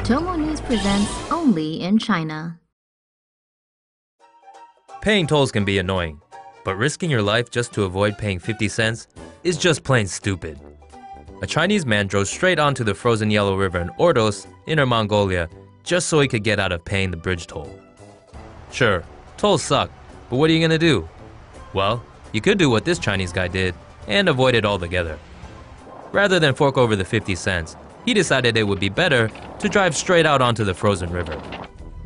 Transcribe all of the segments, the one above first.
TomoNews presents only in China. Paying tolls can be annoying, but risking your life just to avoid paying 50 cents is just plain stupid. A Chinese man drove straight onto the frozen yellow river in Ordos, Inner Mongolia, just so he could get out of paying the bridge toll. Sure, tolls suck, but what are you gonna do? Well, you could do what this Chinese guy did and avoid it altogether. Rather than fork over the 50 cents, he decided it would be better to drive straight out onto the frozen river.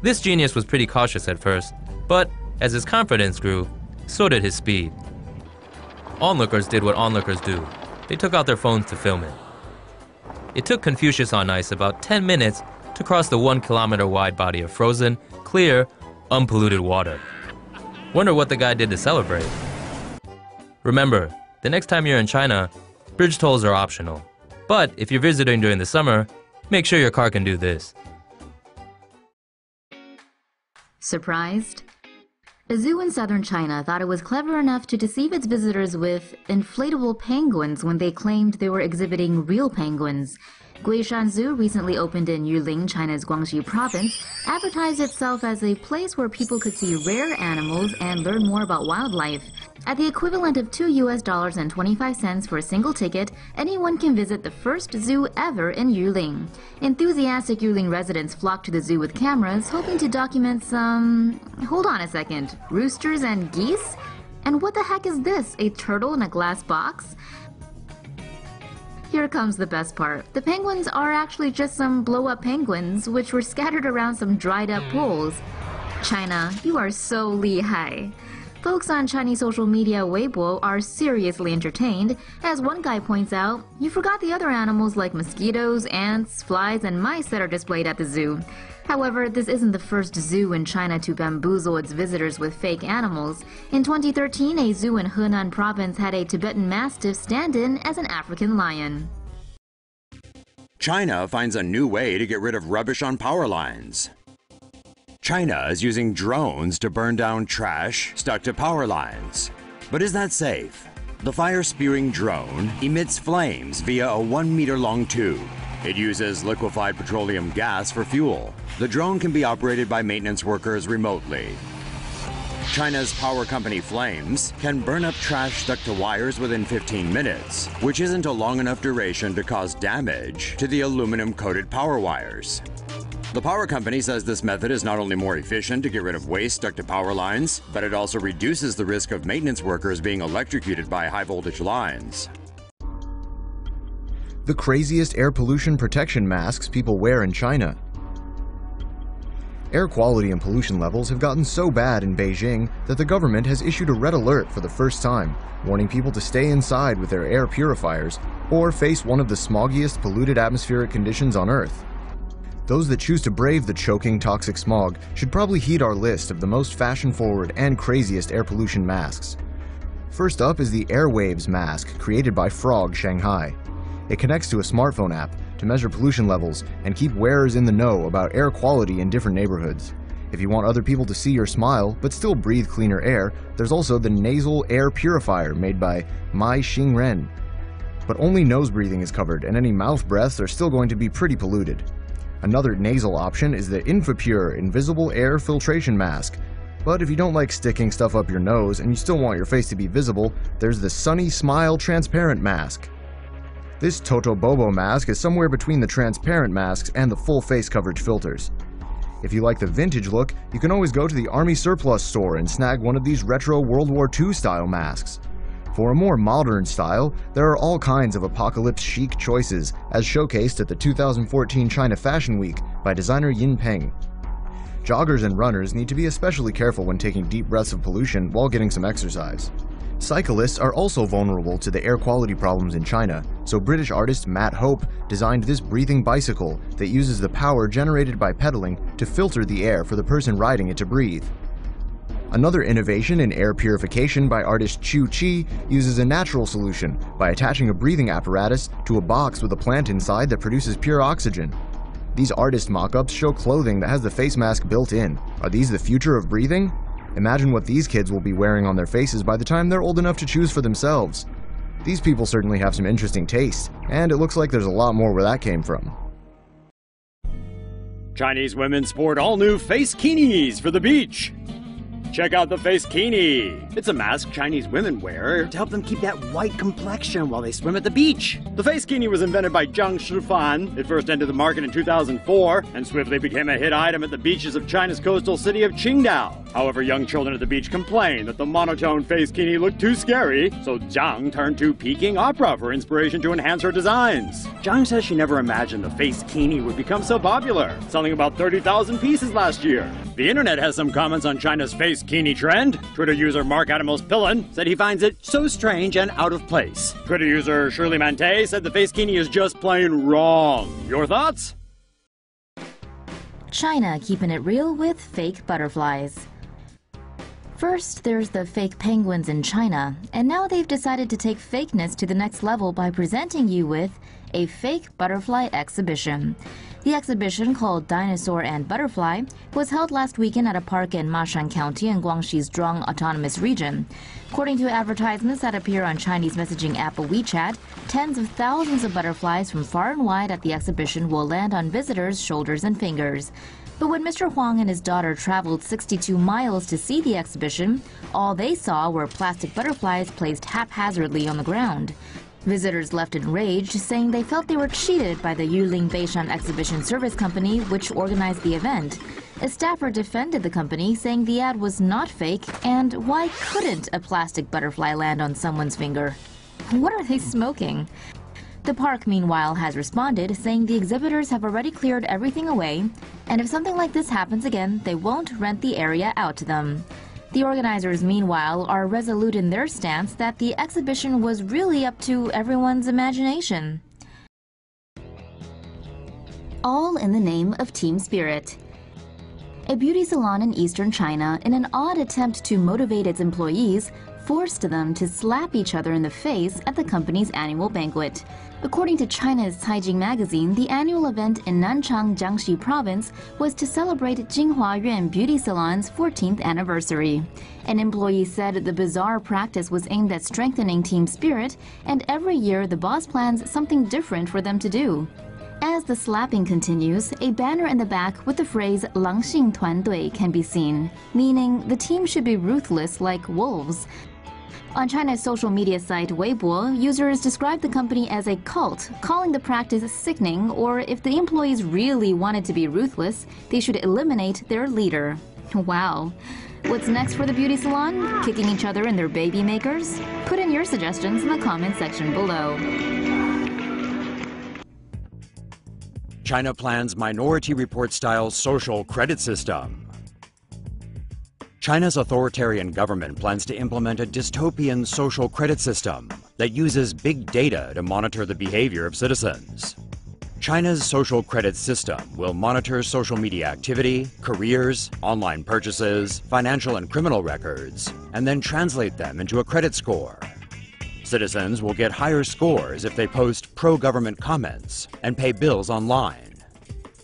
This genius was pretty cautious at first, but as his confidence grew, so did his speed. Onlookers did what onlookers do. They took out their phones to film it. It took Confucius on Ice about 10 minutes to cross the 1 kilometer wide body of frozen, clear, unpolluted water. Wonder what the guy did to celebrate. Remember, the next time you're in China, bridge tolls are optional. But if you're visiting during the summer, make sure your car can do this. Surprised? A zoo in southern China thought it was clever enough to deceive its visitors with inflatable penguins when they claimed they were exhibiting real penguins. Guishan Zoo, recently opened in Yuling, China's Guangxi province, advertised itself as a place where people could see rare animals and learn more about wildlife. At the equivalent of $2.25 for a single ticket, anyone can visit the first zoo ever in Yuling. Enthusiastic Yuling residents flocked to the zoo with cameras, hoping to document some... Hold on a second. Roosters and geese? And what the heck is this? A turtle in a glass box? Here comes the best part. The penguins are actually just some blow-up penguins, which were scattered around some dried-up pools. China, you are so lihai. Folks on Chinese social media Weibo are seriously entertained. As one guy points out, you forgot the other animals like mosquitoes, ants, flies, and mice that are displayed at the zoo. However, this isn't the first zoo in China to bamboozle its visitors with fake animals. In 2013, a zoo in Henan province had a Tibetan Mastiff stand in as an African lion. China finds a new way to get rid of rubbish on power lines. China is using drones to burn down trash stuck to power lines. But is that safe? The fire-spewing drone emits flames via a 1-meter-long tube. It uses liquefied petroleum gas for fuel. The drone can be operated by maintenance workers remotely. China's power company Flames can burn up trash stuck to wires within 15 minutes, which isn't a long enough duration to cause damage to the aluminum-coated power wires. The power company says this method is not only more efficient to get rid of waste stuck to power lines, but it also reduces the risk of maintenance workers being electrocuted by high-voltage lines. The craziest air pollution protection masks people wear in China. Air quality and pollution levels have gotten so bad in Beijing that the government has issued a red alert for the first time, warning people to stay inside with their air purifiers or face one of the smoggiest polluted atmospheric conditions on Earth. Those that choose to brave the choking toxic smog should probably heed our list of the most fashion-forward and craziest air pollution masks. First up is the Airwaves mask, created by Frog Shanghai. It connects to a smartphone app to measure pollution levels and keep wearers in the know about air quality in different neighborhoods. If you want other people to see your smile but still breathe cleaner air, there's also the Nasal Air Purifier made by Mai Xingren. But only nose breathing is covered, and any mouth breaths are still going to be pretty polluted. Another nasal option is the InfaPure Invisible Air Filtration Mask. But if you don't like sticking stuff up your nose and you still want your face to be visible, there's the Sunny Smile Transparent Mask. This Toto Bobo mask is somewhere between the transparent masks and the full face coverage filters. If you like the vintage look, you can always go to the Army Surplus store and snag one of these retro World War II style masks. For a more modern style, there are all kinds of apocalypse chic choices, as showcased at the 2014 China Fashion Week by designer Yin Peng. Joggers and runners need to be especially careful when taking deep breaths of pollution while getting some exercise. Cyclists are also vulnerable to the air quality problems in China, so British artist Matt Hope designed this breathing bicycle that uses the power generated by pedaling to filter the air for the person riding it to breathe. Another innovation in air purification by artist Chu Chi uses a natural solution by attaching a breathing apparatus to a box with a plant inside that produces pure oxygen. These artist mock-ups show clothing that has the face mask built in. Are these the future of breathing? Imagine what these kids will be wearing on their faces by the time they're old enough to choose for themselves. These people certainly have some interesting taste, and it looks like there's a lot more where that came from. Chinese women sport all-new face kinis for the beach. Check out the face kini. It's a mask Chinese women wear to help them keep that white complexion while they swim at the beach. The face kini was invented by Zhang Shifan. It first entered the market in 2004 and swiftly became a hit item at the beaches of China's coastal city of Qingdao. However, young children at the beach complained that the monotone face kini looked too scary, so Zhang turned to Peking opera for inspiration to enhance her designs. Zhang says she never imagined the face kini would become so popular, selling about 30,000 pieces last year. The internet has some comments on China's face kini trend. Twitter user Mark Adamos Pillin said he finds it so strange and out of place. Twitter user Shirley Mante said the face kini is just plain wrong. Your thoughts? China keeping it real with fake butterflies. First, there's the fake penguins in China, and now they've decided to take fakeness to the next level by presenting you with a fake butterfly exhibition. The exhibition, called Dinosaur and Butterfly, was held last weekend at a park in Mashan County in Guangxi's Zhuang Autonomous Region. According to advertisements that appear on Chinese messaging app WeChat, tens of thousands of butterflies from far and wide at the exhibition will land on visitors' shoulders and fingers. But when Mr. Huang and his daughter traveled 62 miles to see the exhibition, all they saw were plastic butterflies placed haphazardly on the ground. Visitors left enraged, saying they felt they were cheated by the Yuling Beishan Exhibition Service Company, which organized the event. A staffer defended the company, saying the ad was not fake, and why couldn't a plastic butterfly land on someone's finger? What are they smoking? The park, meanwhile, has responded, saying the exhibitors have already cleared everything away, and if something like this happens again, they won't rent the area out to them. The organizers, meanwhile, are resolute in their stance that the exhibition was really up to everyone's imagination. All in the name of team spirit. A beauty salon in eastern China, in an odd attempt to motivate its employees, forced them to slap each other in the face at the company's annual banquet. According to China's Caijing magazine, the annual event in Nanchang, Jiangxi province was to celebrate Jinghua Yuan Beauty Salon's 14th anniversary. An employee said the bizarre practice was aimed at strengthening team spirit, and every year the boss plans something different for them to do. As the slapping continues, a banner in the back with the phrase 狼性团队 can be seen, meaning the team should be ruthless like wolves. On China's social media site Weibo, users described the company as a cult, calling the practice sickening, or if the employees really wanted to be ruthless, they should eliminate their leader. Wow. What's next for the beauty salon? Kicking each other in their baby makers? Put in your suggestions in the comment section below. China plans Minority Report-style social credit system. China's authoritarian government plans to implement a dystopian social credit system that uses big data to monitor the behavior of citizens. China's social credit system will monitor social media activity, careers, online purchases, financial and criminal records, and then translate them into a credit score. Citizens will get higher scores if they post pro-government comments and pay bills online.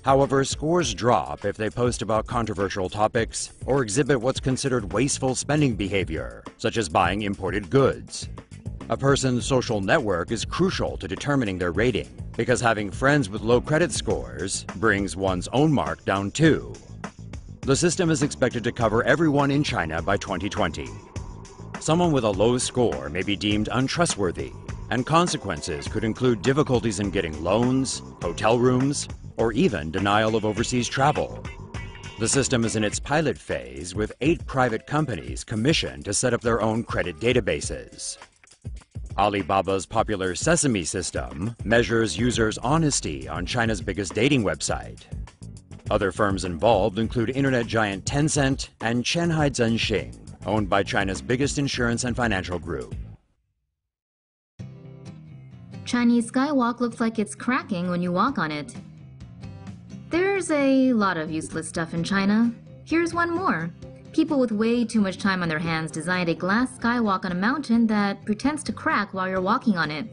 However, scores drop if they post about controversial topics or exhibit what's considered wasteful spending behavior, such as buying imported goods. A person's social network is crucial to determining their rating, because having friends with low credit scores brings one's own mark down too. The system is expected to cover everyone in China by 2020. Someone with a low score may be deemed untrustworthy, and consequences could include difficulties in getting loans, hotel rooms, or even denial of overseas travel. The system is in its pilot phase, with 8 private companies commissioned to set up their own credit databases. Alibaba's popular Sesame system measures users' honesty on China's biggest dating website. Other firms involved include internet giant Tencent and Qianhai Zhenxing, owned by China's biggest insurance and financial group. Chinese skywalk looks like it's cracking when you walk on it. There's a lot of useless stuff in China. Here's one more. People with way too much time on their hands designed a glass skywalk on a mountain that pretends to crack while you're walking on it.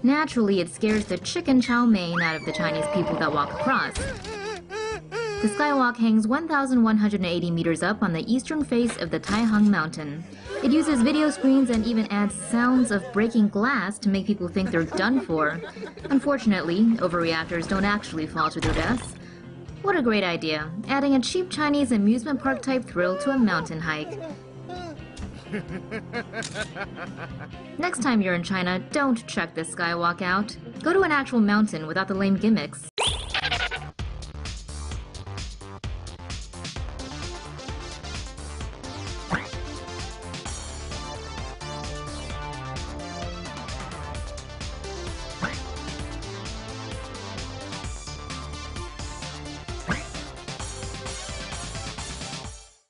Naturally, it scares the chicken chow mein out of the Chinese people that walk across. The skywalk hangs 1,180 meters up on the eastern face of the Taihang Mountain. It uses video screens and even adds sounds of breaking glass to make people think they're done for. Unfortunately, overreactors don't actually fall to their deaths. What a great idea, adding a cheap Chinese amusement park type thrill to a mountain hike. Next time you're in China, don't check this skywalk out. Go to an actual mountain without the lame gimmicks.